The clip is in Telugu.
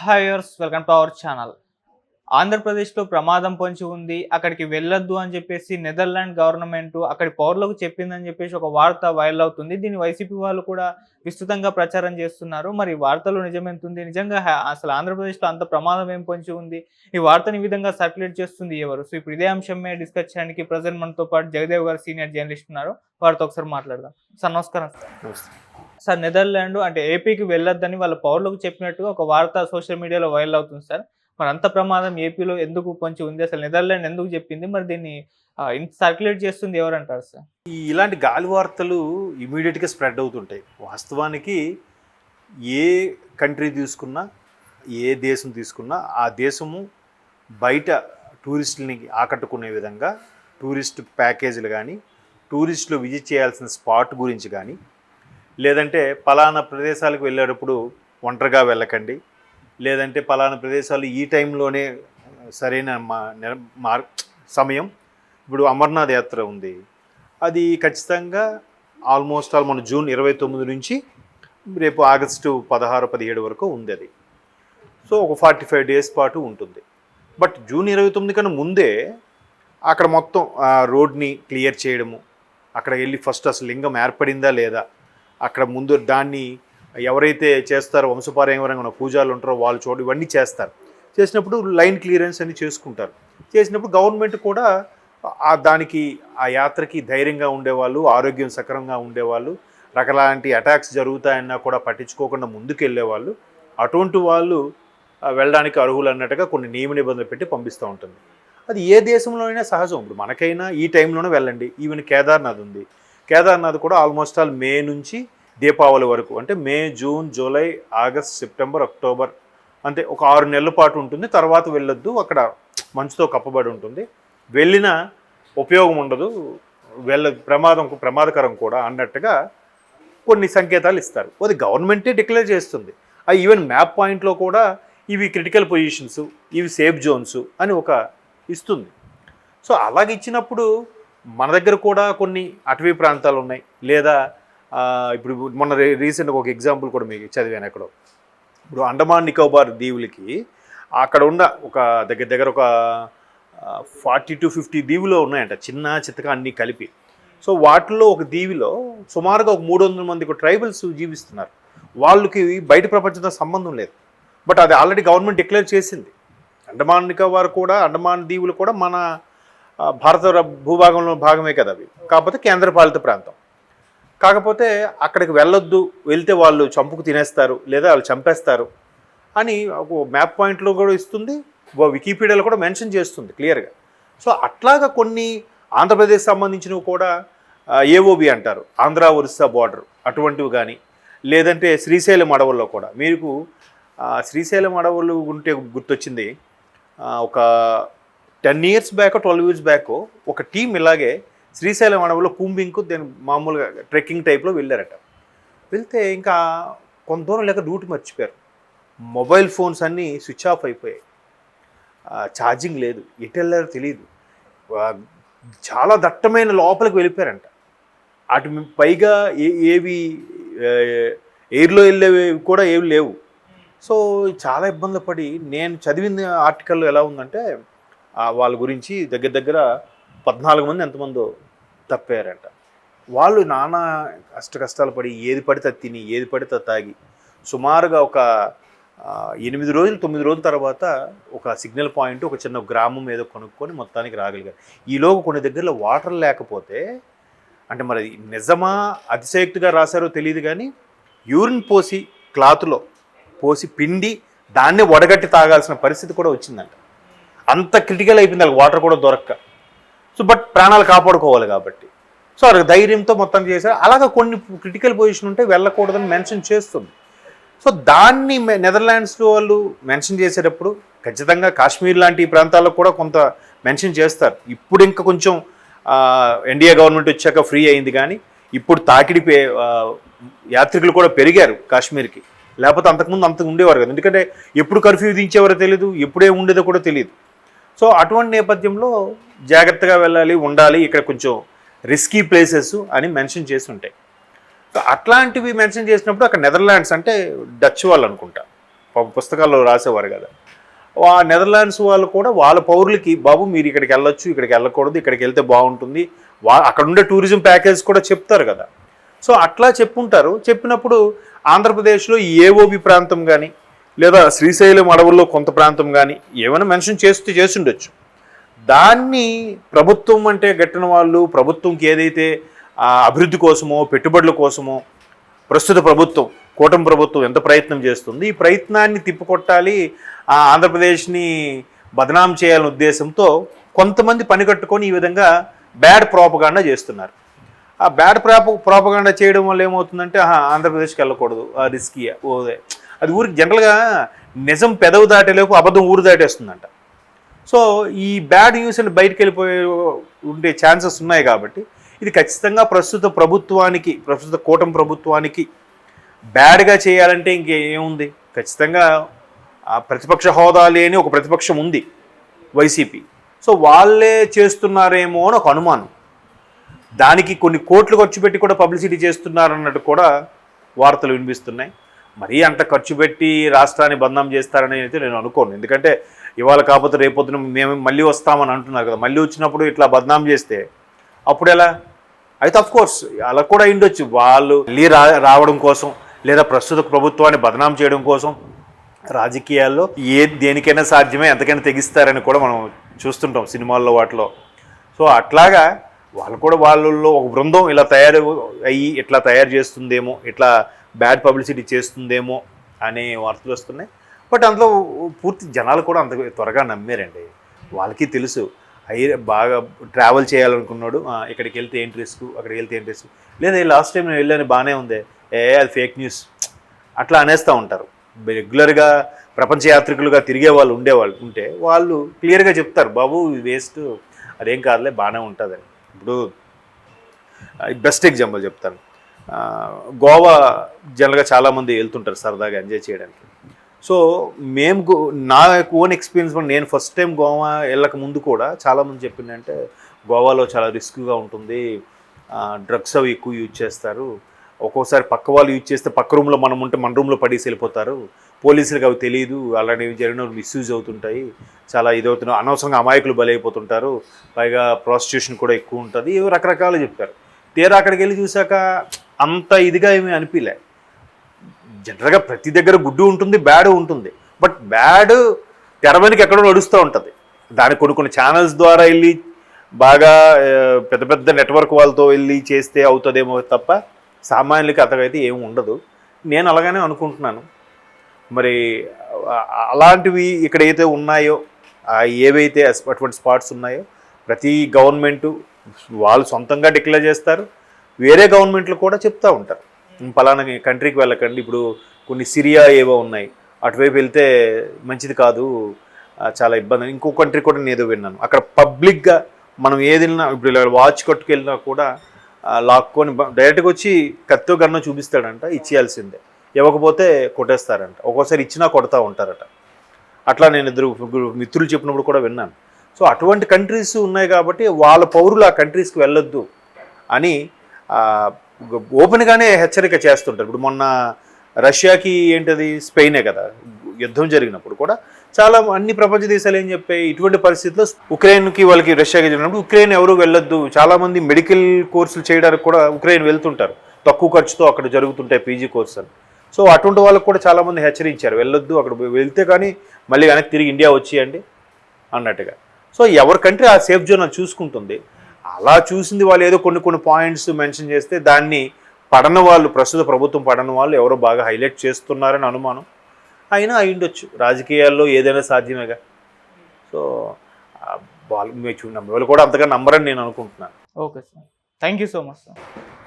హాయర్స్ వెల్కమ్ టు అవర్ ఛానల్. ఆంధ్రప్రదేశ్లో ప్రమాదం పొంచి ఉంది, అక్కడికి వెళ్ళొద్దు అని చెప్పేసి నెదర్లాండ్ గవర్నమెంట్ అక్కడి పౌరులకు చెప్పిందని చెప్పేసి ఒక వార్త వైరల్ అవుతుంది. దీన్ని వైసీపీ వాళ్ళు కూడా విస్తృతంగా ప్రచారం చేస్తున్నారు. మరి ఈ వార్తలో నిజమెంతుంది? నిజంగా అసలు ఆంధ్రప్రదేశ్లో అంత ప్రమాదం ఏం పొంచి ఉంది? ఈ వార్తని ఈ విధంగా సర్క్యులేట్ చేస్తుంది ఎవరు? సో ఇప్పుడు ఇదే అంశం మీద డిస్కస్ చేయడానికి ప్రజెంట్ మనతో పాటు జగదేవ్ గారు సీనియర్ జర్నలిస్ట్ ఉన్నారు. వారితో ఒకసారి మాట్లాడదాం. సార్ నమస్కారం. సార్ నెదర్లాండ్ అంటే ఏపీకి వెళ్ళొద్దని వాళ్ళ పౌరులకు చెప్పినట్టుగా ఒక వార్త సోషల్ మీడియాలో వైరల్ అవుతుంది సార్. మరి అంత ప్రమాదం ఏపీలో ఎందుకు పొంచి ఉంది? అసలు నెదర్లాండ్ ఎందుకు చెప్పింది? మరి దీన్ని ఇంత సర్క్యులేట్ చేస్తుంది ఎవరంటారు సార్? ఇలాంటి గాలి వార్తలు ఇమీడియట్గా స్ప్రెడ్ అవుతుంటాయి. వాస్తవానికి ఏ కంట్రీ తీసుకున్నా, ఏ దేశం తీసుకున్నా ఆ దేశము బయట టూరిస్టులని ఆకట్టుకునే విధంగా టూరిస్ట్ ప్యాకేజీలు కానీ, టూరిస్టులు విజిట్ చేయాల్సిన స్పాట్ గురించి కానీ, లేదంటే పలానా ప్రదేశాలకు వెళ్ళేటప్పుడు ఒంటరిగా వెళ్ళకండి, లేదంటే పలానా ప్రదేశాలు ఈ టైంలోనే సరైన సమయం. ఇప్పుడు అమర్నాథ్ యాత్ర ఉంది, అది ఖచ్చితంగా ఆల్మోస్ట్ ఆల్ మన జూన్ 29 నుంచి రేపు ఆగస్టు 16-17 వరకు ఉంది అది. సో ఒక 45 డేస్ పాటు ఉంటుంది. బట్ జూన్ 29 కన్నా ముందే అక్కడ మొత్తం రోడ్ని క్లియర్ చేయడము, అక్కడ వెళ్ళి ఫస్ట్ అసలు లింగం ఏర్పడిందా లేదా, అక్కడ ముందు దాన్ని ఎవరైతే చేస్తారో వంశపారంపరంగా పూజలు ఉంటారో వాళ్ళు చూడ ఇవన్నీ చేస్తారు. చేసినప్పుడు లైన్ క్లియరెన్స్ అని చేసుకుంటారు. చేసినప్పుడు గవర్నమెంట్ కూడా దానికి ఆ యాత్రకి ధైర్యంగా ఉండేవాళ్ళు, ఆరోగ్యం సక్రమంగా ఉండేవాళ్ళు, రకలాంటి అటాక్స్ జరుగుతాయన్నా కూడా పట్టించుకోకుండా ముందుకు వెళ్ళేవాళ్ళు, అటువంటి వాళ్ళు వెళ్ళడానికి అర్హులు అన్నట్టుగా కొన్ని నియమ నిబంధనలు పెట్టి పంపిస్తూ ఉంటుంది. అది ఏ దేశంలో అయినా సహజం. ఇప్పుడు మనకైనా ఈ టైంలోనే వెళ్ళండి. ఈవెన్ కేదార్నాథ్ ఉంది, కేదార్నాథ్ కూడా ఆల్మోస్ట్ ఆల్ మే నుంచి దీపావళి వరకు, అంటే May, June, July, August, September, October, అంతే ఒక 6 నెలల పాటు ఉంటుంది. తర్వాత వెళ్ళొద్దు, అక్కడ మంచుతో కప్పబడి ఉంటుంది, వెళ్ళిన ఉపయోగం ఉండదు, ప్రమాదకరం కూడా అన్నట్టుగా కొన్ని సంకేతాలు ఇస్తారు. అది గవర్నమెంటే డిక్లేర్ చేస్తుంది. ఆ ఈవెన్ మ్యాప్ పాయింట్లో కూడా ఇవి క్రిటికల్ పొజిషన్స్, ఇవి సేఫ్ జోన్స్ అని ఒక ఇస్తుంది. సో అలాగ ఇచ్చినప్పుడు మన దగ్గర కూడా కొన్ని అటవీ ప్రాంతాలు ఉన్నాయి. లేదా ఇప్పుడు మొన్న రీసెంట్గా ఒక ఎగ్జాంపుల్ కూడా మీకు చదివాను ఎక్కడో. ఇప్పుడు అండమాన్ నికోబార్ దీవులకి అక్కడ ఉన్న ఒక దగ్గర ఒక 40-50 దీవులు ఉన్నాయంట, చిన్న చిత్తగా అన్నీ కలిపి. సో వాటిల్లో ఒక దీవిలో సుమారుగా ఒక 300 మంది ట్రైబల్స్ జీవిస్తున్నారు. వాళ్ళకి బయట ప్రపంచంతో సంబంధం లేదు. బట్ అది ఆల్రెడీ గవర్నమెంట్ డిక్లేర్ చేసింది. అండమాన్ నికోబార్ కూడా, అండమాన్ దీవులు కూడా మన భారత భూభాగంలో భాగమే కదా అవి, కాకపోతే కేంద్రపాలిత ప్రాంతం. కాకపోతే అక్కడికి వెళ్ళొద్దు, వెళ్తే వాళ్ళు చంపుకు తినేస్తారు లేదా వాళ్ళు చంపేస్తారు అని ఒక మ్యాప్ పాయింట్లో కూడా ఇస్తుంది, వికీపీడియాలో కూడా మెన్షన్ చేస్తుంది క్లియర్గా. సో అట్లాగా కొన్ని ఆంధ్రప్రదేశ్ సంబంధించినవి కూడా ఏఓబి అంటారు, ఆంధ్ర ఒరిస్సా బార్డర్, అటువంటివి కానీ, లేదంటే శ్రీశైలం అడవుల్లో కూడా. మీకు శ్రీశైలం అడవులు ఉంటే గుర్తొచ్చింది, ఒక 10 years బ్యాక్ 12 years బ్యాక్ ఒక టీం ఇలాగే శ్రీశైలం అడవులో కూంబింగ్కు దాని మామూలుగా ట్రెక్కింగ్ టైప్లో వెళ్ళారట. వెళ్తే ఇంకా కొంత దూరం లేక రూట్ మర్చిపోయారు. మొబైల్ ఫోన్స్ అన్నీ స్విచ్ ఆఫ్ అయిపోయాయి, ఛార్జింగ్ లేదు, ఎటు వెళ్ళారో తెలియదు. చాలా దట్టమైన లోపలికి వెళ్ళిపోయారంట. అటు పైగా ఏవి ఎయిర్లో వెళ్ళేవి కూడా ఏవి లేవు. సో చాలా ఇబ్బందులు పడి, నేను చదివిన ఆర్టికల్లో ఎలా ఉందంటే వాళ్ళ గురించి దగ్గర 14 మంది ఎంతమందో తప్పారంట. వాళ్ళు నానా కష్టాలు పడి ఏది పడితే తిని ఏది పడితే తాగి సుమారుగా ఒక 9 రోజులు 9 రోజుల తర్వాత ఒక సిగ్నల్ పాయింట్, ఒక చిన్న గ్రామం ఏదో కొనుక్కొని మొత్తానికి రాగలిగారు. ఈలోగా కొన్ని దగ్గరలో వాటర్ లేకపోతే, అంటే మరి నిజమా అతిశయోక్తిగా రాశారో తెలియదు కానీ, యూరిన్ పోసి క్లాత్లో పోసి పిండి దాన్నే వడగట్టి తాగాల్సిన పరిస్థితి కూడా వచ్చిందంట. అంత క్రిటికల్ అయిపోయింది వాళ్ళకి వాటర్ కూడా దొరక్క. సో బట్ ప్రాణాలు కాపాడుకోవాలి కాబట్టి, సో వాళ్ళకి ధైర్యంతో మొత్తం చేశారు. అలాగా కొన్ని క్రిటికల్ పొజిషన్ ఉంటే వెళ్ళకూడదని మెన్షన్ చేస్తుంది. సో దాన్ని నెదర్లాండ్స్ వాళ్ళు మెన్షన్ చేసేటప్పుడు ఖచ్చితంగా కాశ్మీర్ లాంటి ప్రాంతాల్లో కూడా కొంత మెన్షన్ చేస్తారు. ఇప్పుడు ఇంకా కొంచెం ఇండియా గవర్నమెంట్ వచ్చాక ఫ్రీ అయింది, కానీ ఇప్పుడు తాకిడి యాత్రికులు కూడా పెరిగారు కాశ్మీర్కి. లేకపోతే అంతకుముందు ఉండేవారు కదా, ఎందుకంటే ఎప్పుడు కర్ఫ్యూ విధించేవారో తెలియదు, ఎప్పుడే ఉండేదో కూడా తెలియదు. సో అటువంటి నేపథ్యంలో జాగ్రత్తగా వెళ్ళాలి, ఉండాలి, ఇక్కడ కొంచెం రిస్కీ ప్లేసెస్ అని మెన్షన్ చేసి ఉంటాయి. సో అట్లాంటివి మెన్షన్ చేసినప్పుడు అక్కడ నెదర్లాండ్స్ అంటే డచ్ వాళ్ళు అనుకుంటా, పుస్తకాల్లో రాసేవారు కదా. ఆ నెదర్లాండ్స్ వాళ్ళు కూడా వాళ్ళ పౌరులకి బాబు మీరు ఇక్కడికి వెళ్ళొచ్చు, ఇక్కడికి వెళ్ళకూడదు, ఇక్కడికి వెళ్తే బాగుంటుంది, అక్కడ ఉండే టూరిజం ప్యాకేజ్ కూడా చెప్తారు కదా. సో అట్లా చెప్పుంటారు. చెప్పినప్పుడు ఆంధ్రప్రదేశ్లో ఈ ఏఓబి ప్రాంతం కానీ లేదా శ్రీశైలం అడవుల్లో కొంత ప్రాంతం కానీ ఏమైనా మెన్షన్ చేస్తుండొచ్చు. దాన్ని ప్రభుత్వం అంటే గట్టిన వాళ్ళు, ప్రభుత్వంకి ఏదైతే అభివృద్ధి కోసమో పెట్టుబడుల కోసమో ప్రస్తుత ప్రభుత్వం కూటమి ప్రభుత్వం ఎంత ప్రయత్నం చేస్తుంది, ఈ ప్రయత్నాన్ని తిప్పికొట్టాలి, ఆంధ్రప్రదేశ్ని బదనాం చేయాలనే ఉద్దేశంతో కొంతమంది పని కట్టుకొని ఈ విధంగా బ్యాడ్ ప్రోపగాండా చేస్తున్నారు. ఆ బ్యాడ్ ప్రోపగాండా చేయడం వల్ల ఏమవుతుందంటే ఆంధ్రప్రదేశ్కి వెళ్ళకూడదు, రిస్కీ ఓదే, అది ఊరికి జనరల్గా నిజం పెదవి దాటేలోపు అబద్ధం ఊరు దాటేస్తుందంట. సో ఈ బ్యాడ్ న్యూస్ అని బయటకు వెళ్ళిపోయే ఉండే ఛాన్సెస్ ఉన్నాయి. కాబట్టి ఇది ఖచ్చితంగా ప్రస్తుత కూటమి ప్రభుత్వానికి బ్యాడ్గా చేయాలంటే ఇంకేముంది, ఖచ్చితంగా ప్రతిపక్ష హోదా లేని ఒక ప్రతిపక్షం ఉంది వైసీపీ. సో వాళ్ళే చేస్తున్నారేమో అని ఒక అనుమానం. దానికి కొన్ని కోట్లు ఖర్చు పెట్టి కూడా పబ్లిసిటీ చేస్తున్నారన్నట్టు కూడా వార్తలు వినిపిస్తున్నాయి. మరీ అంత ఖర్చు పెట్టి రాష్ట్రాన్ని బదనాం చేస్తారని అయితే నేను అనుకోను. ఎందుకంటే ఇవాళ కాకపోతే రేపొద్దున మేము మళ్ళీ వస్తామని అంటున్నారు కదా, మళ్ళీ వచ్చినప్పుడు ఇట్లా బదనాం చేస్తే అప్పుడు ఎలా? అయితే అఫ్కోర్స్ అలా కూడా అయిండొచ్చు. వాళ్ళు మళ్ళీ రావడం కోసం లేదా ప్రస్తుత ప్రభుత్వాన్ని బదనాం చేయడం కోసం రాజకీయాల్లో దేనికైనా సాధ్యమే, ఎంతకైనా తెగిస్తారని కూడా మనం చూస్తుంటాం సినిమాల్లో వాటిలో. సో అట్లాగా వాళ్ళు కూడా వాళ్ళల్లో ఒక బృందం ఇలా ఇట్లా తయారు చేస్తుందేమో, ఇట్లా బ్యాడ్ పబ్లిసిటీ చేస్తుందేమో అనే వార్తలు వస్తున్నాయి. బట్ అందులో పూర్తి జనాలు కూడా అంత త్వరగా నమ్మారండి. వాళ్ళకి తెలుసు బాగా ట్రావెల్ చేయాలనుకున్నాడు, ఇక్కడికి వెళ్తే ఏంటి రిస్క్, అక్కడికి వెళ్తే ఏంటి రిస్క్, లేదా లాస్ట్ టైం నేను వెళ్ళాను బాగానే ఉంది, అది ఫేక్ న్యూస్ అట్లా అనేస్తూ ఉంటారు. రెగ్యులర్గా ప్రపంచ యాత్రికులుగా తిరిగే వాళ్ళు ఉంటే వాళ్ళు క్లియర్గా చెప్తారు, బాబు వేస్ట్, అదేం కాదులే బాగానే ఉంటుందని. ఇప్పుడు బెస్ట్ ఎగ్జాంపుల్ చెప్తాను. గోవా జనరల్గా చాలామంది వెళ్తుంటారు సరదాగా ఎంజాయ్ చేయడానికి. సో నా ఓన్ ఎక్స్పీరియన్స్ నేను ఫస్ట్ టైం గోవా వెళ్ళక ముందు కూడా చాలామంది చెప్పిందంటే గోవాలో చాలా రిస్క్గా ఉంటుంది, డ్రగ్స్ అవి ఎక్కువ యూజ్ చేస్తారు, ఒక్కోసారి పక్క వాళ్ళు యూజ్ చేస్తే పక్క రూమ్లో మనం ఉంటే మన రూమ్లో పడేసి వెళ్ళిపోతారు, పోలీసులకు అవి తెలియదు, అలాంటివి జరిగిన మిస్యూజ్ అవుతుంటాయి, చాలా ఇదవుతున్నాయి, అనవసరంగా అమాయకులు బలైపోతుంటారు, పైగా ప్రాస్టిట్యూషన్ కూడా ఎక్కువ ఉంటుంది, ఇవి రకరకాలు చెప్పారు. తీరా అక్కడికి వెళ్ళి చూసాక అంత ఇదిగా ఏమీ అనిపించలే. జనరల్గా ప్రతి దగ్గర గుడ్డు ఉంటుంది, బ్యాడ్ ఉంటుంది. బట్ బ్యాడ్ తెర వెనక ఎక్కడో నడుస్తూ ఉంటుంది. దానికి కొన్ని ఛానల్స్ ద్వారా వెళ్ళి బాగా పెద్ద పెద్ద నెట్వర్క్ వాళ్ళతో వెళ్ళి చేస్తే అవుతుందేమో తప్ప సామాన్యులకి అతగైతే ఏమి ఉండదు. నేను అలాగనే అనుకుంటున్నాను. మరి అలాంటివి ఇక్కడ అయితే ఉన్నాయో, ఏవైతే అటువంటి స్పాట్స్ ఉన్నాయో ప్రతి గవర్నమెంటు వాళ్ళు సొంతంగా డిక్లేర్ చేస్తారు, వేరే గవర్నమెంట్లు కూడా చెప్తూ ఉంటారు పలానా కంట్రీకి వెళ్ళకండి, ఇప్పుడు కొన్ని సిరియా ఏవో ఉన్నాయి అటువైపు వెళ్తే మంచిది కాదు, చాలా ఇబ్బంది. ఇంకో కంట్రీ కూడా నేను ఏదో విన్నాను, అక్కడ పబ్లిక్గా మనం ఏదిన్నా ఇప్పుడు ఇలా వాచ్ కట్టుకెళ్ళినా కూడా లాక్కొని డైరెక్ట్గా వచ్చి కత్తో గన్నో చూపిస్తాడంట, ఇచ్చేయాల్సిందే, ఇవ్వకపోతే కొట్టేస్తారంట, ఒక్కోసారి ఇచ్చినా కొడతా ఉంటారట. అట్లా నేను ఇద్దరు మిత్రులు చెప్పినప్పుడు కూడా విన్నాను. సో అటువంటి కంట్రీస్ ఉన్నాయి కాబట్టి వాళ్ళ పౌరులు ఆ కంట్రీస్కి వెళ్ళొద్దు అని ఓపెన్గానే హెచ్చరిక చేస్తుంటారు. ఇప్పుడు మొన్న రష్యాకి ఏంటది స్పెయినే కదా యుద్ధం జరిగినప్పుడు కూడా చాలా అన్ని ప్రపంచ దేశాలు ఏం చెప్పాయి, ఇటువంటి పరిస్థితుల్లో ఉక్రెయిన్కి వాళ్ళకి రష్యాకి జరిగినప్పుడు ఉక్రెయిన్ ఎవరు వెళ్ళొద్దు, చాలామంది మెడికల్ కోర్సులు చేయడానికి కూడా ఉక్రెయిన్ వెళ్తుంటారు, తక్కువ ఖర్చుతో అక్కడ జరుగుతుంటాయి పీజీ కోర్సు అని. సో అటువంటి వాళ్ళకు కూడా చాలామంది హెచ్చరించారు, వెళ్ళొద్దు, అక్కడ వెళ్తే కానీ మళ్ళీ వెనక్కి తిరిగి ఇండియా వచ్చేయండి అన్నట్టుగా. సో ఎవరి కంట్రీ ఆ సేఫ్ జోన్ అని చూసుకుంటుంది. అలా చూసింది వాళ్ళు ఏదో కొన్ని పాయింట్స్ మెన్షన్ చేస్తే దాన్ని పడని వాళ్ళు, ప్రస్తుత ప్రభుత్వం పడని వాళ్ళు ఎవరో బాగా హైలైట్ చేస్తున్నారని అనుమానం. అయినా అయ్యుండొచ్చు, రాజకీయాల్లో ఏదైనా సాధ్యమేగా. సో వాళ్ళు కూడా అంతగా నమ్మరని నేను అనుకుంటున్నాను. Okay sir, thank you so much sir.